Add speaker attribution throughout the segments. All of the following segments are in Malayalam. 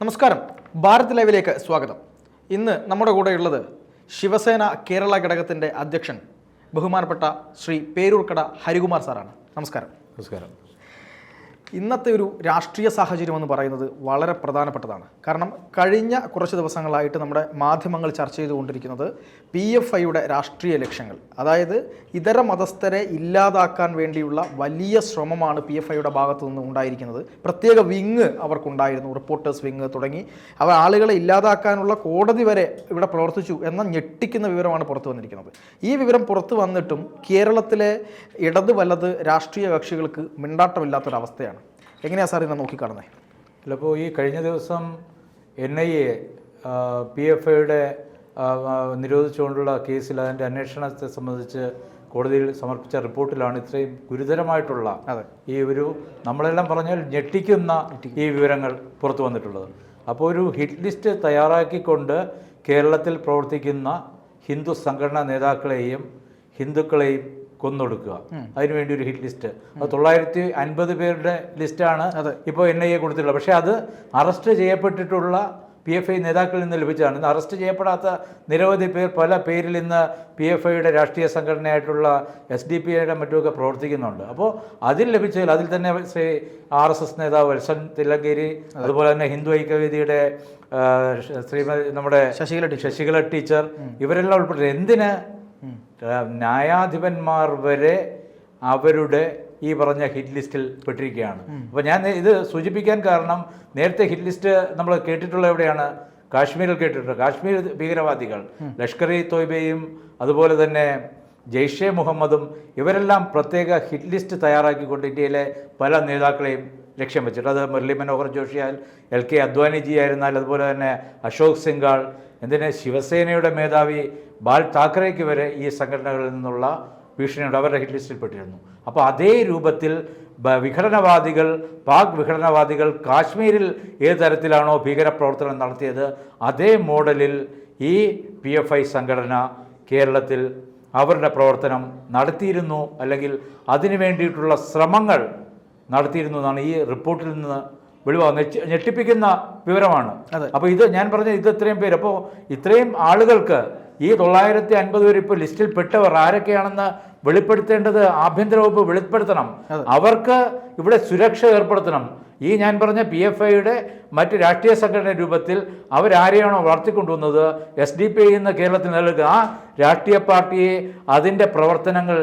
Speaker 1: നമസ്കാരം, ഭാരത് ലൈവിലേക്ക് സ്വാഗതം. ഇന്ന് നമ്മുടെ കൂടെയുള്ളത് ശിവസേന കേരള ഘടകത്തിൻ്റെ അധ്യക്ഷൻ ബഹുമാനപ്പെട്ട ശ്രീ പേരൂർക്കട ഹരികുമാർ സാറാണ്. നമസ്കാരം.
Speaker 2: നമസ്കാരം.
Speaker 1: ഇന്നത്തെ ഒരു രാഷ്ട്രീയ സാഹചര്യം എന്ന് പറയുന്നത് വളരെ പ്രധാനപ്പെട്ടതാണ്. കാരണം കഴിഞ്ഞ കുറച്ച് ദിവസങ്ങളായിട്ട് നമ്മുടെ മാധ്യമങ്ങൾ ചർച്ച ചെയ്തുകൊണ്ടിരിക്കുന്നത് PFIയുടെ രാഷ്ട്രീയ ലക്ഷ്യങ്ങൾ, അതായത് ഇതര മതസ്ഥരെ ഇല്ലാതാക്കാൻ വേണ്ടിയുള്ള വലിയ ശ്രമമാണ് PFIയുടെ ഭാഗത്തു നിന്ന് ഉണ്ടായിരിക്കുന്നത്. പ്രത്യേക വിങ് അവർക്കുണ്ടായിരുന്നു, റിപ്പോർട്ടേഴ്സ് വിങ് തുടങ്ങി. അവർ ആളുകളെ ഇല്ലാതാക്കാനുള്ള കോടതി വരെ ഇവിടെ പ്രവർത്തിച്ചു എന്ന ഞെട്ടിക്കുന്ന വിവരമാണ് പുറത്തു വന്നിരിക്കുന്നത്. ഈ വിവരം പുറത്തു വന്നിട്ടും കേരളത്തിലെ ഇടത് വലത് രാഷ്ട്രീയ കക്ഷികൾക്ക് മിണ്ടാട്ടമില്ലാത്തൊരവസ്ഥയാണ്. എങ്ങനെയാണ് സാർ ഇതിനെ നോക്കിക്കാണുന്നത്?
Speaker 2: ചിലപ്പോൾ ഈ കഴിഞ്ഞ ദിവസം NIA PFIയുടെ നിരോധിച്ചുകൊണ്ടുള്ള കേസിൽ അതിൻ്റെ അന്വേഷണത്തെ സംബന്ധിച്ച് കോടതിയിൽ സമർപ്പിച്ച റിപ്പോർട്ടിലാണ് ഇത്രയും ഗുരുതരമായിട്ടുള്ള ഈ ഒരു നമ്മളെല്ലാം പറഞ്ഞാൽ ഞെട്ടിക്കുന്ന ഈ വിവരങ്ങൾ പുറത്തു വന്നിട്ടുള്ളത്. അപ്പോൾ ഒരു ഹിറ്റ് ലിസ്റ്റ് തയ്യാറാക്കിക്കൊണ്ട് കേരളത്തിൽ പ്രവർത്തിക്കുന്ന ഹിന്ദു സംഘടനാ നേതാക്കളെയും ഹിന്ദുക്കളെയും കൊന്നൊടുക്കുക, അതിനുവേണ്ടി ഒരു ഹിറ്റ് ലിസ്റ്റ്. അത് 950 പേരുടെ ലിസ്റ്റാണ് ഇപ്പോൾ NIA കൊടുത്തിട്ടുള്ളത്. പക്ഷേ അത് അറസ്റ്റ് ചെയ്യപ്പെട്ടിട്ടുള്ള PFI നേതാക്കളിൽ നിന്ന് ലഭിച്ചതാണ്. ഇന്ന് അറസ്റ്റ് ചെയ്യപ്പെടാത്ത നിരവധി പേർ പല പേരിൽ ഇന്ന് PFIയുടെ രാഷ്ട്രീയ സംഘടനയായിട്ടുള്ള SDPIയുടെ മറ്റുമൊക്കെ പ്രവർത്തിക്കുന്നുണ്ട്. അപ്പോൾ അതിൽ ലഭിച്ചതിൽ അതിൽ തന്നെ ശ്രീ RSS നേതാവ് വത്സൻ തില്ലങ്കേരി, അതുപോലെ തന്നെ ഹിന്ദു ഐക്യവേദിയുടെ ശ്രീമതി നമ്മുടെ ശശികല ടീച്ചർ, ഇവരെല്ലാം ഉൾപ്പെട്ടു. എന്തിന് ന്യായാധിപന്മാർ വരെ അവരുടെ ഈ പറഞ്ഞ ഹിറ്റ് ലിസ്റ്റിൽ പെട്ടിരിക്കുകയാണ്. അപ്പോൾ ഞാൻ ഇത് സൂചിപ്പിക്കാൻ കാരണം, നേരത്തെ ഹിറ്റ് ലിസ്റ്റ് നമ്മൾ കേട്ടിട്ടുള്ള എവിടെയാണ്? കാശ്മീരിൽ കേട്ടിട്ടുണ്ട്. കാശ്മീർ ഭീകരവാദികൾ ലഷ്കർ ഇ തോയ്ബയും അതുപോലെ തന്നെ ജെയ്ഷെ മുഹമ്മദും ഇവരെല്ലാം പ്രത്യേക ഹിറ്റ് ലിസ്റ്റ് തയ്യാറാക്കിക്കൊണ്ട് ഇന്ത്യയിലെ പല നേതാക്കളെയും ലക്ഷ്യം വെച്ചിട്ട്, അത് മുരളി മനോഹർ ജോഷി ആയാൽ, LK അദ്വാനിജി ആയിരുന്നാൽ, അതുപോലെ തന്നെ അശോക് സിംഗാൾ, എന്തിന് ശിവസേനയുടെ മേധാവി ബാൽ താക്കറേക്ക് വരെ ഈ സംഘടനകളിൽ നിന്നുള്ള ഭീഷണിയുണ്ട്, അവരുടെ ഹിറ്റ് ലിസ്റ്റിൽ പെട്ടിരുന്നു. അപ്പോൾ അതേ രൂപത്തിൽ വിഘടനവാദികൾ, പാക് വിഘടനവാദികൾ കാശ്മീരിൽ ഏത് തരത്തിലാണോ ഭീകരപ്രവർത്തനം നടത്തിയത്, അതേ മോഡലിൽ ഈ PFI സംഘടന കേരളത്തിൽ അവരുടെ പ്രവർത്തനം നടത്തിയിരുന്നു, അല്ലെങ്കിൽ അതിനു വേണ്ടിയിട്ടുള്ള ശ്രമങ്ങൾ നടത്തിയിരുന്നു എന്നാണ് ഈ റിപ്പോർട്ടിൽ നിന്ന് വെളിവാകുന്നത്. ഞെട്ടിപ്പിക്കുന്ന വിവരമാണ്. അപ്പോൾ ഇത് ഞാൻ പറഞ്ഞ ഇത് ഇത്രയും പേര്, അപ്പോൾ ഇത്രയും ആളുകൾക്ക് ഈ 950 പേര് ഇപ്പോൾ ലിസ്റ്റിൽ പെട്ടവർ ആരൊക്കെയാണെന്ന് വെളിപ്പെടുത്തേണ്ടത് ആഭ്യന്തര വകുപ്പ് വെളിപ്പെടുത്തണം. അവർക്ക് ഇവിടെ സുരക്ഷ ഏർപ്പെടുത്തണം. ഈ ഞാൻ പറഞ്ഞ PFIയുടെ മറ്റ് രാഷ്ട്രീയ സംഘടന രൂപത്തിൽ അവരാരെയാണോ വളർത്തിക്കൊണ്ടുവന്നത്, SDPI എന്ന് കേരളത്തിൽ നൽകുക, ആ രാഷ്ട്രീയ പാർട്ടിയെ അതിൻ്റെ പ്രവർത്തനങ്ങൾ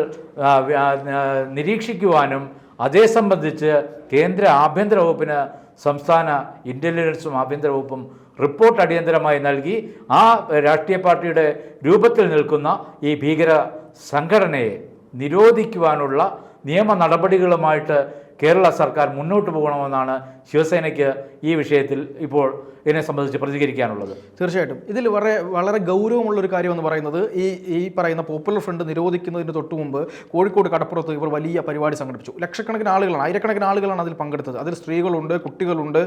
Speaker 2: നിരീക്ഷിക്കുവാനും അതേ സംബന്ധിച്ച് കേന്ദ്ര ആഭ്യന്തര വകുപ്പിന് സംസ്ഥാന ഇൻ്റലിജൻസും ആഭ്യന്തര വകുപ്പും റിപ്പോർട്ട് അടിയന്തരമായി നൽകി ആ രാഷ്ട്രീയ പാർട്ടിയുടെ രൂപത്തിൽ നിൽക്കുന്ന ഈ ഭീകര സംഘടനയെ നിരോധിക്കുവാനുള്ള നിയമ നടപടികളുമായിട്ട് കേരള സർക്കാർ മുന്നോട്ട് പോകണമെന്നാണ് ശിവസേനയ്ക്ക് ഈ വിഷയത്തിൽ ഇപ്പോൾ ഇതിനെ സംബന്ധിച്ച് പ്രതികരിക്കാനുള്ളത്.
Speaker 1: തീർച്ചയായിട്ടും ഇതിൽ വളരെ ഗൗരവമുള്ളൊരു കാര്യമെന്ന് പറയുന്നത് ഈ പറയുന്ന പോപ്പുലർ ഫ്രണ്ട് നിരോധിക്കുന്നതിന് തൊട്ട് മുമ്പ് കോഴിക്കോട് കടപ്പുറത്ത് ഇവർ വലിയ പരിപാടി സംഘടിപ്പിച്ചു. ലക്ഷക്കണക്കിന് ആളുകളാണ്, ആയിരക്കണക്കിന് ആളുകളാണ് അതിൽ പങ്കെടുത്തത്. അതിൽ സ്ത്രീകളുണ്ട്, കുട്ടികളുണ്ട്,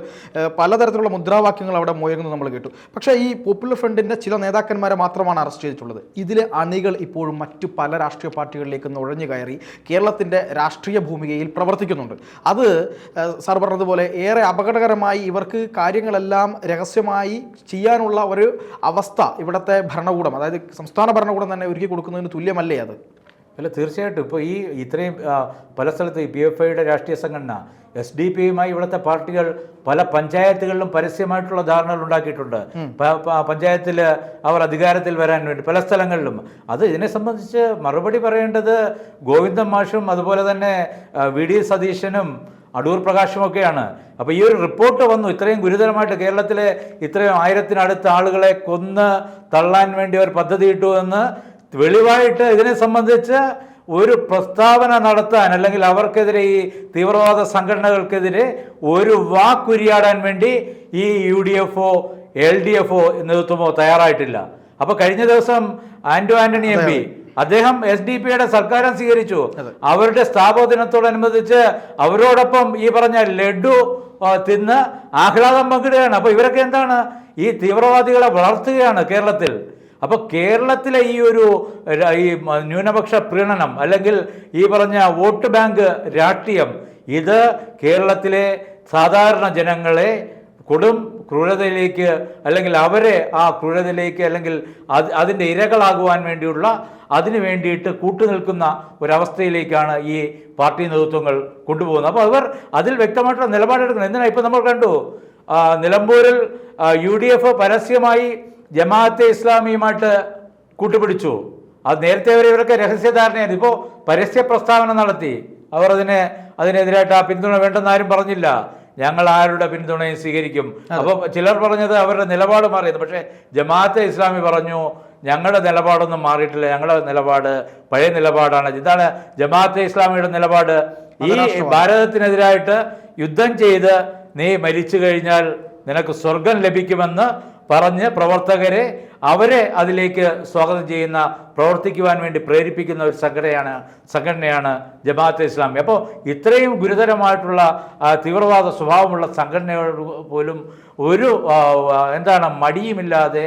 Speaker 1: പലതരത്തിലുള്ള മുദ്രാവാക്യങ്ങൾ അവിടെ മുഴങ്ങുന്നത് നമ്മൾ കേട്ടു. പക്ഷേ ഈ പോപ്പുലർ ഫ്രണ്ടിൻ്റെ ചില നേതാക്കന്മാരെ മാത്രമാണ് അറസ്റ്റ് ചെയ്തിട്ടുള്ളത്. ഇതിലെ അണികൾ ഇപ്പോഴും മറ്റു പല രാഷ്ട്രീയ പാർട്ടികളിലേക്ക് നുഴഞ്ഞു കയറി കേരളത്തിൻ്റെ രാഷ്ട്രീയ ഭൂമികയിൽ പ്രവർത്തിക്കുന്നുണ്ട്. അത് സാർ പറഞ്ഞതുപോലെ ഏറെ അപകടകരമായി ഇവർക്ക് കാര്യങ്ങളെല്ലാം രഹസ്യമായി ചെയ്യാനുള്ള ഒരു അവസ്ഥ ഇവിടുത്തെ ഭരണകൂടം, അതായത് സംസ്ഥാന ഭരണകൂടം തന്നെ ഒരുക്കി കൊടുക്കുന്നതിന് തുല്യമല്ലേ അത്?
Speaker 2: അല്ല, തീർച്ചയായിട്ടും. ഇപ്പോൾ ഈ ഇത്രയും പല സ്ഥലത്ത് PFIയുടെ രാഷ്ട്രീയ സംഘടന SDPIയുമായി ഇവിടുത്തെ പാർട്ടികൾ പല പഞ്ചായത്തുകളിലും പരസ്യമായിട്ടുള്ള ധാരണകൾ ഉണ്ടാക്കിയിട്ടുണ്ട്. പഞ്ചായത്തിൽ അവർ അധികാരത്തിൽ വരാൻ വേണ്ടി പല സ്ഥലങ്ങളിലും. അത് ഇതിനെ സംബന്ധിച്ച് മറുപടി പറയേണ്ടത് ഗോവിന്ദൻ മാഷും അതുപോലെ തന്നെ VD സതീശനും അടൂർ പ്രകാശുമൊക്കെയാണ്. അപ്പോൾ ഈ ഒരു റിപ്പോർട്ട് വന്നു, ഇത്രയും ഗുരുതരമായിട്ട് കേരളത്തിലെ ഇത്രയും 1000-നടുത്ത ആളുകളെ കൊന്ന് തള്ളാൻ വേണ്ടി അവർ പദ്ധതിയിട്ടു എന്ന് വെളിവായിട്ട് ഇതിനെ സംബന്ധിച്ച് ഒരു പ്രസ്താവന നടത്താൻ, അല്ലെങ്കിൽ അവർക്കെതിരെ ഈ തീവ്രവാദ സംഘടനകൾക്കെതിരെ ഒരു വാക്കുരിയാടാൻ വേണ്ടി ഈ UDFO LDFO നേതൃത്വമോ തയ്യാറായിട്ടില്ല. അപ്പോൾ കഴിഞ്ഞ ദിവസം ആന്റണി MP അദ്ദേഹം SDPIയുടെ സർക്കാരും സ്വീകരിച്ചു. അവരുടെ സ്ഥാപക ദിനത്തോടനുബന്ധിച്ച് അവരോടൊപ്പം ഈ പറഞ്ഞ ലഡു തിന്ന് ആഹ്ലാദം പങ്കിടുകയാണ്. അപ്പോൾ ഇവരൊക്കെ എന്താണ്? ഈ തീവ്രവാദികളെ വളർത്തുകയാണ് കേരളത്തിൽ. അപ്പോൾ കേരളത്തിലെ ഈ ന്യൂനപക്ഷ പ്രീണനം, അല്ലെങ്കിൽ ഈ പറഞ്ഞ വോട്ട് ബാങ്ക് രാഷ്ട്രീയം, ഇത് കേരളത്തിലെ സാധാരണ ജനങ്ങളെ കൊടും ക്രൂരതയിലേക്ക് അല്ലെങ്കിൽ അവരെ ആ ക്രൂരതയിലേക്ക് അല്ലെങ്കിൽ അതിൻ്റെ ഇരകളാകുവാൻ വേണ്ടിയുള്ള അതിനു വേണ്ടിയിട്ട് കൂട്ടുനിൽക്കുന്ന ഒരവസ്ഥയിലേക്കാണ് ഈ പാർട്ടി നേതൃത്വങ്ങൾ കൊണ്ടുപോകുന്നത്. അപ്പോൾ അവർ അതിൽ വ്യക്തമായിട്ടുള്ള നിലപാടെടുക്കണം. എന്തിനാ ഇപ്പം നമ്മൾ കണ്ടു നിലമ്പൂരിൽ UDF പരസ്യമായി ജമാഅത്തെ ഇസ്ലാമിയുമായിട്ട് കൂട്ടുപിടിച്ചു. അത് നേരത്തെ ഇവരൊക്കെ രഹസ്യധാരണയാണ്. ഇപ്പോൾ പരസ്യ പ്രസ്താവന നടത്തി. അവർ അതിനെതിരായിട്ട് ആ പിന്തുണ വേണ്ടെന്ന് ആരും പറഞ്ഞില്ല. ഞങ്ങൾ ആരുടെ പിന്തുണയും സ്വീകരിക്കും. അപ്പോൾ ചിലർ പറഞ്ഞത് അവരുടെ നിലപാട് മാറിയത്. പക്ഷേ ജമാഅത്തെ ഇസ്ലാമി പറഞ്ഞു ഞങ്ങളുടെ നിലപാടൊന്നും മാറിയിട്ടില്ല, ഞങ്ങളുടെ നിലപാട് പഴയ നിലപാടാണ്. ഇതാണ് ജമാഅത്തെ ഇസ്ലാമിയുടെ നിലപാട്. ഈ ഭാരതത്തിനെതിരായിട്ട് യുദ്ധം ചെയ്ത് നീ മരിച്ചു കഴിഞ്ഞാൽ നിനക്ക് സ്വർഗം ലഭിക്കുമെന്ന് പറഞ്ഞ് പ്രവർത്തകരെ അവരെ അതിലേക്ക് സ്വാഗതം ചെയ്യുന്ന പ്രവർത്തിക്കുവാൻ വേണ്ടി പ്രേരിപ്പിക്കുന്ന ഒരു സംഘടനയാണ് ജമാഅത്തെ ഇസ്ലാമി. അപ്പോൾ ഇത്രയും ഗുരുതരമായിട്ടുള്ള തീവ്രവാദ സ്വഭാവമുള്ള സംഘടനയോട് പോലും ഒരു മടിയുമില്ലാതെ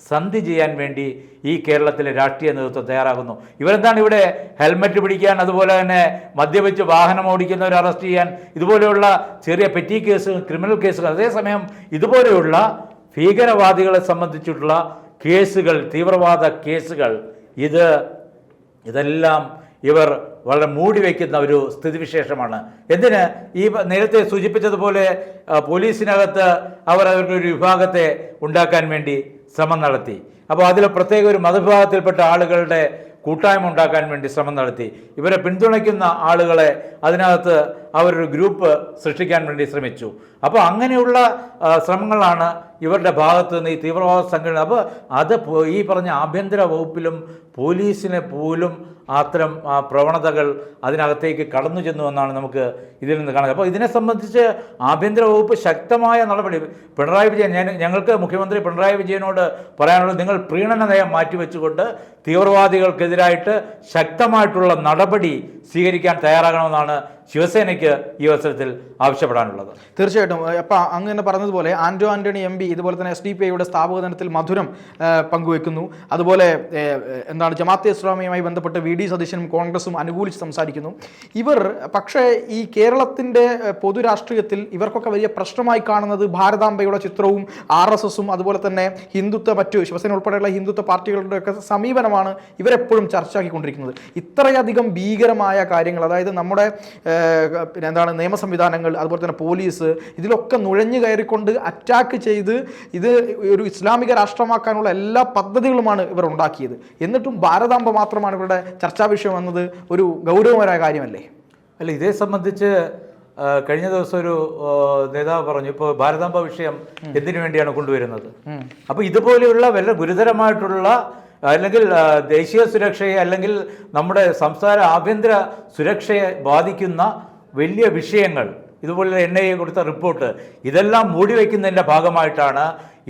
Speaker 2: സന്ധി ചെയ്യാൻ വേണ്ടി ഈ കേരളത്തിലെ രാഷ്ട്രീയ നേതൃത്വം തയ്യാറാകുന്നു. ഇവരെന്താണ് ഇവിടെ ഹെൽമറ്റ് പിടിക്കാൻ, അതുപോലെ തന്നെ മദ്യപിച്ച് വാഹനം ഓടിക്കുന്നവരെ അറസ്റ്റ് ചെയ്യാൻ, ഇതുപോലെയുള്ള ചെറിയ പെറ്റി കേസുകൾ, ക്രിമിനൽ കേസുകൾ, അതേസമയം ഇതുപോലെയുള്ള ഭീകരവാദികളെ സംബന്ധിച്ചിട്ടുള്ള കേസുകൾ, തീവ്രവാദ കേസുകൾ, ഇതെല്ലാം ഇവർ വളരെ മൂടി വയ്ക്കുന്ന ഒരു സ്ഥിതിവിശേഷമാണ്. എന്തിന് ഈ നേരത്തെ സൂചിപ്പിച്ചതുപോലെ പോലീസിനകത്ത് അവരുടെ ഒരു വിഭാഗത്തെ ഉണ്ടാക്കാൻ വേണ്ടി ശ്രമം നടത്തി. അപ്പോൾ അതിൽ പ്രത്യേക ഒരു മതവിഭാഗത്തിൽപ്പെട്ട ആളുകളുടെ കൂട്ടായ്മ ഉണ്ടാക്കാൻ വേണ്ടി ശ്രമം നടത്തി. ഇവരെ പിന്തുണയ്ക്കുന്ന ആളുകളെ അതിനകത്ത് അവരൊരു ഗ്രൂപ്പ് സൃഷ്ടിക്കാൻ വേണ്ടി ശ്രമിച്ചു. അപ്പോൾ അങ്ങനെയുള്ള ശ്രമങ്ങളാണ് ഇവരുടെ ഭാഗത്ത് നിന്ന് ഈ തീവ്രവാദ സംഘടന. അപ്പോൾ അത് ഈ പറഞ്ഞ ആഭ്യന്തര വകുപ്പിലും പോലീസിനെ പോലും അത്തരം പ്രവണതകൾ അതിനകത്തേക്ക് കടന്നു ചെന്നുവെന്നാണ് നമുക്ക് ഇതിൽ നിന്ന് കാണുന്നത്. അപ്പോൾ ഇതിനെ സംബന്ധിച്ച് ആഭ്യന്തര വകുപ്പ് ശക്തമായ നടപടി, പിണറായി വിജയൻ, ഞങ്ങൾക്ക് മുഖ്യമന്ത്രി പിണറായി വിജയനോട് പറയാനുള്ളത്, നിങ്ങൾ പ്രീണന നയം മാറ്റിവെച്ചുകൊണ്ട് തീവ്രവാദികൾക്കെതിരായിട്ട് ശക്തമായിട്ടുള്ള നടപടി സ്വീകരിക്കാൻ തയ്യാറാകണമെന്നാണ് ശിവസേനയ്ക്ക് ഈ അവസരത്തിൽ ആവശ്യപ്പെടാനുള്ളത്.
Speaker 1: തീർച്ചയായിട്ടും. അപ്പം അങ്ങനെ പറഞ്ഞതുപോലെ ആന്റണി MP ഇതുപോലെ തന്നെ SDPIയുടെ സ്ഥാപക ദിനത്തിൽ മധുരം പങ്കുവെക്കുന്നു. അതുപോലെ ജമാഅത്തെ ഇസ്ലാമിയുമായി ബന്ധപ്പെട്ട് VD സതീശനും കോൺഗ്രസും അനുകൂലിച്ച് സംസാരിക്കുന്നു. പക്ഷേ ഈ കേരളത്തിൻ്റെ പൊതുരാഷ്ട്രീയത്തിൽ ഇവർക്കൊക്കെ വലിയ പ്രശ്നമായി കാണുന്നത് ഭാരതാംബയുടെ ചിത്രവും RSSും അതുപോലെ തന്നെ മറ്റു ശിവസേന ഉൾപ്പെടെയുള്ള ഹിന്ദുത്വ പാർട്ടികളുടെയൊക്കെ സമീപനമാണ് ഇവരെപ്പോഴും ചർച്ചയാക്കിക്കൊണ്ടിരിക്കുന്നത്. ഇത്രയധികം ഭീകരമായ കാര്യങ്ങൾ, അതായത് നമ്മുടെ നിയമ സംവിധാനങ്ങൾ, അതുപോലെ തന്നെ പോലീസ്, ഇതിലൊക്കെ നുഴഞ്ഞു കയറിക്കൊണ്ട് അറ്റാക്ക് ചെയ്ത് ഇത് ഒരു ഇസ്ലാമിക രാഷ്ട്രമാക്കാനുള്ള എല്ലാ പദ്ധതികളുമാണ് ഇവർ ഉണ്ടാക്കിയത്. എന്നിട്ടും ഭാരതാംബ മാത്രമാണ് ഇവരുടെ ചർച്ചാ വിഷയം എന്നത് ഒരു ഗൗരവകരമായ കാര്യമല്ലേ?
Speaker 2: അല്ല, ഇതേ സംബന്ധിച്ച് കഴിഞ്ഞ ദിവസം ഒരു നേതാവ് പറഞ്ഞു, ഇപ്പോൾ ഭാരതാംബ വിഷയം എന്തിനു വേണ്ടിയാണ് കൊണ്ടുവരുന്നത്? അപ്പോൾ ഇതുപോലെയുള്ള വല്ല ഗുരുതരമായിട്ടുള്ള അല്ലെങ്കിൽ ദേശീയ സുരക്ഷയെ അല്ലെങ്കിൽ നമ്മുടെ സംസ്ഥാന ആഭ്യന്തര സുരക്ഷയെ ബാധിക്കുന്ന വലിയ വിഷയങ്ങൾ, ഇതുപോലെ NIA കൊടുത്ത റിപ്പോർട്ട്, ഇതെല്ലാം മൂടിവെക്കുന്നതിൻ്റെ ഭാഗമായിട്ടാണ്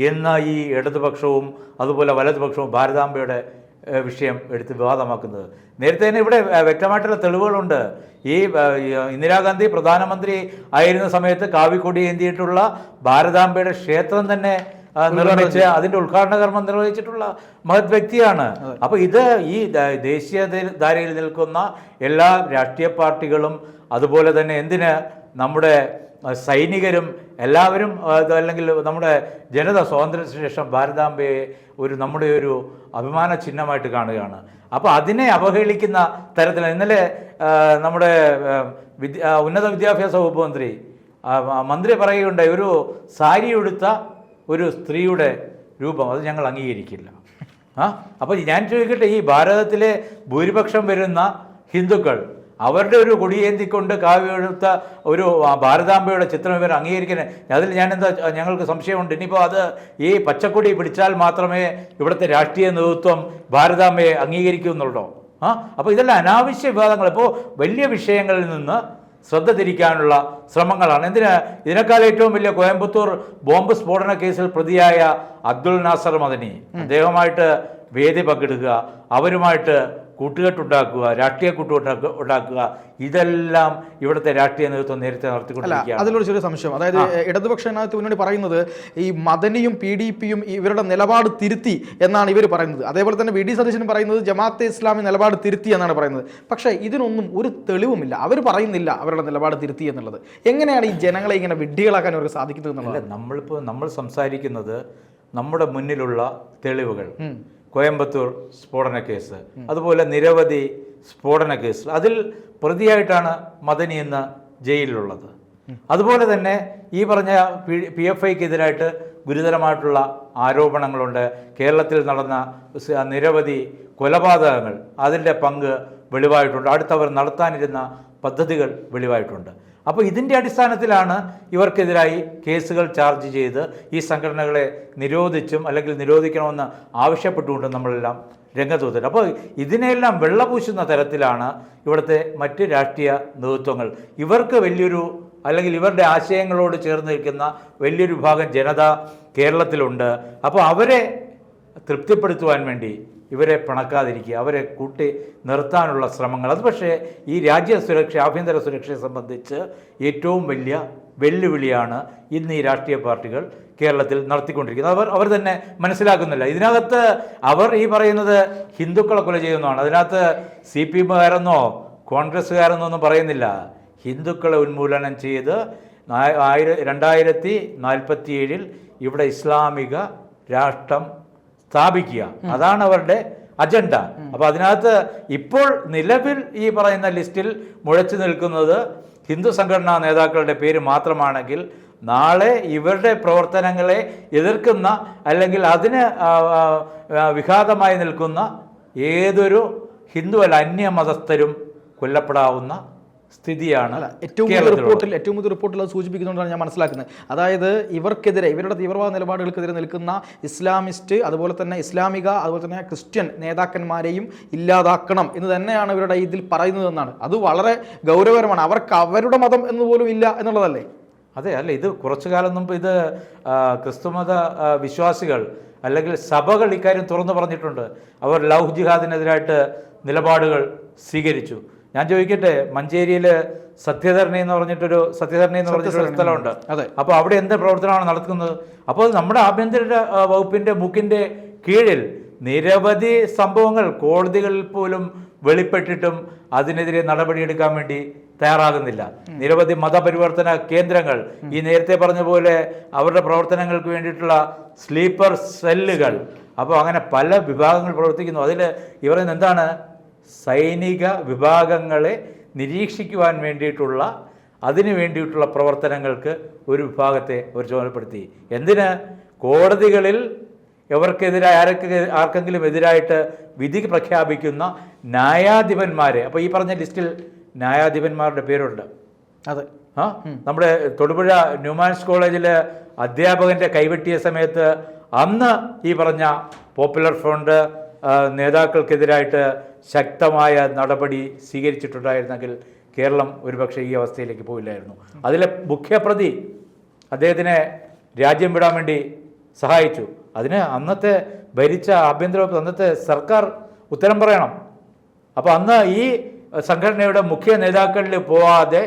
Speaker 2: ഇന്ന് ഈ ഇടതുപക്ഷവും അതുപോലെ വലതുപക്ഷവും ഭാരതാംബയുടെ വിഷയം എടുത്ത് വിവാദമാക്കുന്നത്. നേരത്തെ തന്നെ ഇവിടെ വ്യക്തമായിട്ടുള്ള തെളിവുകളുണ്ട്. ഈ ഇന്ദിരാഗാന്ധി പ്രധാനമന്ത്രി ആയിരുന്ന സമയത്ത് കാവിക്കൊടി ഏന്തിയിട്ടുള്ള ഭാരതാംബയുടെ ക്ഷേത്രം തന്നെ നിർമ്മിച്ച് അതിൻ്റെ ഉദ്ഘാടന കർമ്മം നിർവഹിച്ചിട്ടുള്ള മഹത് വ്യക്തിയാണ്. അപ്പോൾ ഇത് ഈ ദേശീയ ധാരയിൽ നിൽക്കുന്ന എല്ലാ രാഷ്ട്രീയ പാർട്ടികളും അതുപോലെ തന്നെ നമ്മുടെ സൈനികരും എല്ലാവരും അല്ലെങ്കിൽ നമ്മുടെ ജനത സ്വാതന്ത്ര്യത്തിന് ശേഷം ഭാരതാംബയെ നമ്മുടെ ഒരു അഭിമാന ചിഹ്നമായിട്ട് കാണുകയാണ്. അപ്പോൾ അതിനെ അവഹേളിക്കുന്ന തരത്തിൽ ഇന്നലെ നമ്മുടെ ഉന്നത വിദ്യാഭ്യാസ വകുപ്പ് മന്ത്രി പറയുകയുണ്ടായി, ഒരു സാരി ഉടുത്ത ഒരു സ്ത്രീയുടെ രൂപം അത് ഞങ്ങൾ അംഗീകരിക്കില്ല. അപ്പോൾ ഞാൻ ചോദിക്കട്ടെ, ഈ ഭാരതത്തിലെ ഭൂരിപക്ഷം വരുന്ന ഹിന്ദുക്കൾ അവരുടെ ഒരു കൊടിയേന്തിക്കൊണ്ട് കാവ്യെടുത്ത ഒരു ഭാരതാംബയുടെ ചിത്രം ഇവർ അംഗീകരിക്കുന്നത്, അതിൽ ഞങ്ങൾക്ക് സംശയമുണ്ട്. ഇനിയിപ്പോൾ അത് ഈ പച്ചക്കൊടി പിടിച്ചാൽ മാത്രമേ ഇവിടുത്തെ രാഷ്ട്രീയ നേതൃത്വം ഭാരതാംബയെ അംഗീകരിക്കൂ എന്നുള്ളൂ. അപ്പോൾ ഇതെല്ലാം അനാവശ്യ വിവാദങ്ങൾ. ഇപ്പോൾ വലിയ വിഷയങ്ങളിൽ നിന്ന് ശ്രദ്ധ തിരിക്കാനുള്ള ശ്രമങ്ങളാണ്. ഇതിനേക്കാൾ ഏറ്റവും വലിയ കോയമ്പത്തൂർ ബോംബ് സ്ഫോടന കേസിൽ പ്രതിയായ അബ്ദുൾ നാസർ മദനി, അദ്ദേഹമായിട്ട് വേദി പങ്കിടുക, അവരുമായിട്ട് കൂട്ടുകെട്ടുണ്ടാക്കുക, രാഷ്ട്രീയ ഉണ്ടാക്കുക, ഇതെല്ലാം ഇവിടുത്തെ രാഷ്ട്രീയ നേതൃത്വം നേരത്തെ നടത്തിക്കൊണ്ടിരിക്കുകയാണ്.
Speaker 1: അതിലൊരു ചെറിയ സംശയം, അതായത് ഇടതുപക്ഷ ജനാധിപത്യ മുന്നണി പറയുന്നത് ഈ മദനിയും PDPയും ഇവരുടെ നിലപാട് തിരുത്തി എന്നാണ് ഇവർ പറയുന്നത്. അതേപോലെ തന്നെ VD സതീശനും പറയുന്നത് ജമാഅത്തെ ഇസ്ലാമി നിലപാട് തിരുത്തി എന്നാണ് പറയുന്നത്. പക്ഷേ ഇതിനൊന്നും ഒരു തെളിവുമില്ല, അവർ പറയുന്നില്ല അവരുടെ നിലപാട് തിരുത്തി എന്നുള്ളത്. എങ്ങനെയാണ് ഈ ജനങ്ങളെ ഇങ്ങനെ വിഡ്ഢികളാക്കാൻ അവർക്ക് സാധിക്കുന്നത് എന്നുള്ളത്?
Speaker 2: നമ്മൾ സംസാരിക്കുന്നത് നമ്മുടെ മുന്നിലുള്ള തെളിവുകൾ. കോയമ്പത്തൂർ സ്ഫോടന കേസ്, അതുപോലെ നിരവധി സ്ഫോടന കേസ്, അതിൽ പ്രതിയായിട്ടാണ് മദനി ഇന്ന് ജയിലിലുള്ളത്. അതുപോലെ തന്നെ ഈ പറഞ്ഞ PFIക്കെതിരായിട്ട് ഗുരുതരമായിട്ടുള്ള ആരോപണങ്ങളുണ്ട്. കേരളത്തിൽ നടന്ന നിരവധി കൊലപാതകങ്ങൾ, അതിൻ്റെ പങ്ക് വെളിവായിട്ടുണ്ട്. അടുത്തവർ നടത്താനിരുന്ന പദ്ധതികൾ വെളിവായിട്ടുണ്ട്. അപ്പോൾ ഇതിൻ്റെ അടിസ്ഥാനത്തിലാണ് ഇവർക്കെതിരായി കേസുകൾ ചാർജ് ചെയ്ത് ഈ സംഘടനകളെ നിരോധിച്ചും അല്ലെങ്കിൽ നിരോധിക്കണമെന്ന് ആവശ്യപ്പെട്ടുകൊണ്ടും നമ്മളെല്ലാം രംഗത്ത് വന്നിട്ട്. അപ്പോൾ ഇതിനെല്ലാം വെള്ളപൂശുന്ന തരത്തിലാണ് ഇവിടുത്തെ മറ്റ് രാഷ്ട്രീയ നേതൃത്വങ്ങൾ. ഇവർക്ക് വലിയൊരു അല്ലെങ്കിൽ ഇവരുടെ ആശയങ്ങളോട് ചേർന്ന് നിൽക്കുന്ന വലിയൊരു വിഭാഗം ജനത കേരളത്തിലുണ്ട്. അപ്പോൾ അവരെ തൃപ്തിപ്പെടുത്തുവാൻ വേണ്ടി ഇവരെ പിണക്കാതിരിക്കുക, അവരെ കൂട്ടി നിർത്താനുള്ള ശ്രമങ്ങൾ, അത് പക്ഷേ ഈ രാജ്യ സുരക്ഷ, ആഭ്യന്തര സുരക്ഷയെ സംബന്ധിച്ച് ഏറ്റവും വലിയ വെല്ലുവിളിയാണ് ഇന്ന് ഈ രാഷ്ട്രീയ പാർട്ടികൾ കേരളത്തിൽ നടത്തിക്കൊണ്ടിരിക്കുന്നത്. അവർ തന്നെ മനസ്സിലാക്കുന്നില്ല. ഇതിനകത്ത് അവർ ഈ പറയുന്നത് ഹിന്ദുക്കളെ കൊല ചെയ്യുന്നതാണ്. അതിനകത്ത് CPMകാരെന്നോ കോൺഗ്രസ്സുകാരെന്നോ ഒന്നും പറയുന്നില്ല. ഹിന്ദുക്കളെ ഉന്മൂലനം ചെയ്ത് 2047 ഇവിടെ ഇസ്ലാമിക രാഷ്ട്രം സ്ഥാപിക്കുക, അതാണ് അവരുടെ അജണ്ട. അപ്പോൾ അതിനകത്ത് ഇപ്പോൾ നിലവിൽ ഈ പറയുന്ന ലിസ്റ്റിൽ മുഴച്ചു നിൽക്കുന്നത് ഹിന്ദു സംഘടനാ നേതാക്കളുടെ പേര് മാത്രമാണെങ്കിൽ നാളെ ഇവരുടെ പ്രവർത്തനങ്ങളെ എതിർക്കുന്ന അല്ലെങ്കിൽ അതിന് വിഘാതമായി നിൽക്കുന്ന ഏതൊരു ഹിന്ദു അല്ല അന്യമതസ്ഥരും കൊല്ലപ്പെടാവുന്ന സ്ഥിതിയാണ്.
Speaker 1: ഏറ്റവും പുതിയ റിപ്പോർട്ടിൽ അത് സൂചിപ്പിക്കുന്നുണ്ടെന്നാണ് ഞാൻ മനസ്സിലാക്കുന്നത്. അതായത് ഇവർക്കെതിരെ, ഇവരുടെ തീവ്രവാദ നിലപാടുകൾക്കെതിരെ നിൽക്കുന്ന ഇസ്ലാമിസ്റ്റ്, അതുപോലെ തന്നെ ഇസ്ലാമിക, അതുപോലെ തന്നെ ക്രിസ്ത്യൻ നേതാക്കന്മാരെയും ഇല്ലാതാക്കണം എന്ന് തന്നെയാണ് ഇവരുടെ ഇതിൽ പറയുന്നതെന്നാണ്. അത് വളരെ ഗൗരവകരമാണ്. അവർക്ക് അവരുടെ മതം എന്നുപോലും ഇല്ല എന്നുള്ളതല്ലേ?
Speaker 2: അതെ, അല്ല, ഇത് കുറച്ചു കാലം മുമ്പ് ഇത് ക്രിസ്തുമത വിശ്വാസികൾ അല്ലെങ്കിൽ സഭകൾ ഇക്കാര്യം തുറന്നു പറഞ്ഞിട്ടുണ്ട്. അവർ ലവ് ജിഹാദിനെതിരായിട്ട് നിലപാടുകൾ സ്വീകരിച്ചു. ഞാൻ ചോദിക്കട്ടെ, മഞ്ചേരിയിൽ സത്യധരണി എന്ന് പറഞ്ഞിട്ടൊരു സ്ഥലമുണ്ട്. അപ്പോൾ അവിടെ എന്ത് പ്രവർത്തനമാണ് നടത്തുന്നത്? അപ്പോൾ നമ്മുടെ ആഭ്യന്തര വകുപ്പിൻ്റെ മൂക്കിൻ്റെ കീഴിൽ നിരവധി സംഭവങ്ങൾ കോടതികളിൽ പോലും വെളിപ്പെട്ടിട്ടും അതിനെതിരെ നടപടിയെടുക്കാൻ വേണ്ടി തയ്യാറാകുന്നില്ല. നിരവധി മതപരിവർത്തന കേന്ദ്രങ്ങൾ, ഈ നേരത്തെ പറഞ്ഞ പോലെ അവരുടെ പ്രവർത്തനങ്ങൾക്ക് വേണ്ടിയിട്ടുള്ള സ്ലീപ്പർ സെല്ലുകൾ, അപ്പോൾ അങ്ങനെ പല വിഭാഗങ്ങൾ പ്രവർത്തിക്കുന്നു. അതിൽ ഇവർ എന്താണ്, സൈനിക വിഭാഗങ്ങളെ നിരീക്ഷിക്കുവാൻ വേണ്ടിയിട്ടുള്ള അതിനു വേണ്ടിയിട്ടുള്ള പ്രവർത്തനങ്ങൾക്ക് ഒരു വിഭാഗത്തെ അവർ ചുമതലപ്പെടുത്തി. എന്തിന്? കോടതികളിൽ ഇവർക്കെതിരായ ആർക്കെങ്കിലും എതിരായിട്ട് വിധി പ്രഖ്യാപിക്കുന്ന ന്യായാധിപന്മാരെ, അപ്പോൾ ഈ പറഞ്ഞ ലിസ്റ്റിൽ ന്യായാധിപന്മാരുടെ പേരുണ്ട്.
Speaker 1: അതെ,
Speaker 2: നമ്മുടെ തൊടുപുഴ ന്യൂമാൻസ് കോളേജിൽ അധ്യാപകൻ്റെ കൈവെട്ടിയ സമയത്ത് അന്ന് ഈ പറഞ്ഞ പോപ്പുലർ ഫ്രണ്ട് നേതാക്കൾക്കെതിരായിട്ട് ശക്തമായ നടപടി സ്വീകരിച്ചിട്ടുണ്ടായിരുന്നെങ്കിൽ കേരളം ഒരുപക്ഷെ ഈ അവസ്ഥയിലേക്ക് പോയില്ലായിരുന്നു. അതിലെ മുഖ്യപ്രതി അദ്ദേഹത്തിനെ രാജ്യം വിടാൻ വേണ്ടി സഹായിച്ചു. അതിന് അന്നത്തെ ഭരിച്ച ആഭ്യന്തര വകുപ്പ്, അന്നത്തെ സർക്കാർ ഉത്തരം പറയണം. അപ്പോൾ അന്ന് ഈ സംഘടനയുടെ മുഖ്യ നേതാക്കളിൽ പോവാതെ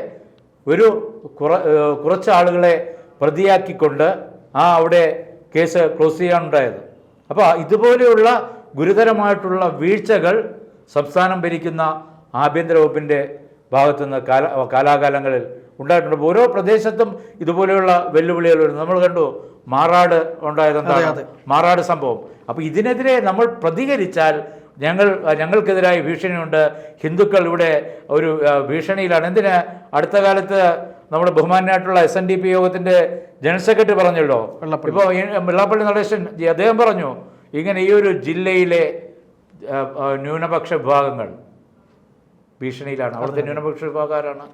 Speaker 2: കുറച്ച് ആളുകളെ പ്രതിയാക്കിക്കൊണ്ട് അവിടെ കേസ് ക്ലോസ് ചെയ്യാനുണ്ടായത്. അപ്പോൾ ഇതുപോലെയുള്ള ഗുരുതരമായിട്ടുള്ള വീഴ്ചകൾ സംസ്ഥാനം ഭരിക്കുന്ന ആഭ്യന്തര വകുപ്പിൻ്റെ ഭാഗത്തുനിന്ന് കാലാകാലങ്ങളിൽ ഉണ്ടായിട്ടുണ്ട്. ഓരോ പ്രദേശത്തും ഇതുപോലെയുള്ള വെല്ലുവിളികൾ വരുന്നു. നമ്മൾ കണ്ടു മാറാട് ഉണ്ടായതെന്താണ്, മാറാട് സംഭവം. അപ്പോൾ ഇതിനെതിരെ നമ്മൾ പ്രതികരിച്ചാൽ ഞങ്ങൾക്കെതിരായ ഭീഷണിയുണ്ട്, ഹിന്ദുക്കൾ ഇവിടെ ഒരു ഭീഷണിയിലാണ്. എന്തിന്? അടുത്ത കാലത്ത് നമ്മുടെ ബഹുമാനായിട്ടുള്ള SNDP യോഗത്തിൻ്റെ ജനറൽ സെക്രട്ടറി പറഞ്ഞല്ലോ, ഇപ്പോൾ വെള്ളാപ്പള്ളി നടേശൻ അദ്ദേഹം പറഞ്ഞു, ഇങ്ങനെ ഈ ഒരു ജില്ലയിലെ ന്യൂനപക്ഷ വിഭാഗങ്ങൾ ഭീഷണിയിലാണ്. അവിടുത്തെ ന്യൂനപക്ഷ വിഭാഗക്കാരാണ്,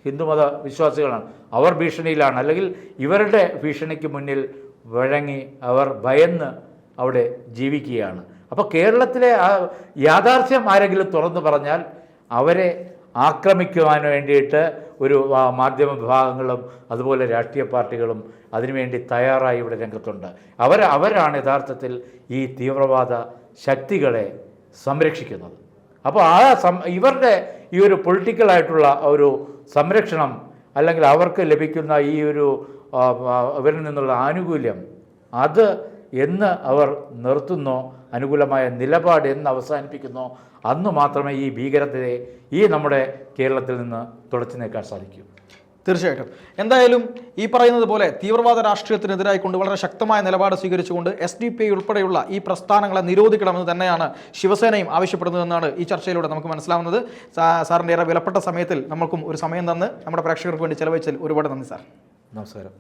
Speaker 2: ഹിന്ദുമത വിശ്വാസികളാണ്, അവർ ഭീഷണിയിലാണ്. അല്ലെങ്കിൽ ഇവരുടെ ഭീഷണിക്ക് മുന്നിൽ വഴങ്ങി അവർ ഭയന്ന് അവിടെ ജീവിക്കുകയാണ്. അപ്പോൾ കേരളത്തിലെ യാഥാർത്ഥ്യം ആരെങ്കിലും തുറന്നു പറഞ്ഞാൽ അവരെ ആക്രമിക്കുവാൻ വേണ്ടിയിട്ട് ഒരു മാധ്യമ വിഭാഗങ്ങളും അതുപോലെ രാഷ്ട്രീയ പാർട്ടികളും അതിനുവേണ്ടി തയ്യാറായി ഇവിടെ രംഗത്തുണ്ട്. അവരാണ് യഥാർത്ഥത്തിൽ ഈ തീവ്രവാദ ശക്തികളെ സംരക്ഷിക്കുന്നത്. അപ്പോൾ ഇവരുടെ ഈ ഒരു പൊളിറ്റിക്കലായിട്ടുള്ള ഒരു സംരക്ഷണം അല്ലെങ്കിൽ അവർക്ക് ലഭിക്കുന്ന ഈ ഒരു ഇവരിൽ നിന്നുള്ള ആനുകൂല്യം അത് എന്ന് അവർ നിർത്തുന്നോ, അനുകൂലമായ നിലപാട് എന്ന് അവസാനിപ്പിക്കുന്നോ, അന്ന് മാത്രമേ ഈ ഭീകരതയെ ഈ നമ്മുടെ കേരളത്തിൽ നിന്ന് തുടച്ചു നീക്കാൻ സാധിക്കൂ.
Speaker 1: തീർച്ചയായിട്ടും. എന്തായാലും ഈ പറയുന്നത് പോലെ തീവ്രവാദ രാഷ്ട്രീയത്തിനെതിരായിക്കൊണ്ട് വളരെ ശക്തമായ നിലപാട് സ്വീകരിച്ചുകൊണ്ട് SDPI ഉൾപ്പെടെയുള്ള ഈ പ്രസ്ഥാനങ്ങളെ നിരോധിക്കണമെന്ന് തന്നെയാണ് ശിവസേനയും ആവശ്യപ്പെടുന്നതെന്നാണ് ഈ ചർച്ചയിലൂടെ നമുക്ക് മനസ്സിലാവുന്നത്. സാറിൻ്റെ ഏറെ വിലപ്പെട്ട സമയത്തിൽ നമ്മൾക്കും ഒരു സമയം തന്ന് നമ്മുടെ പ്രേക്ഷകർക്ക് വേണ്ടി ചെലവഴിച്ചതിൽ ഒരുപാട് നന്ദി സാർ.
Speaker 2: നമസ്കാരം.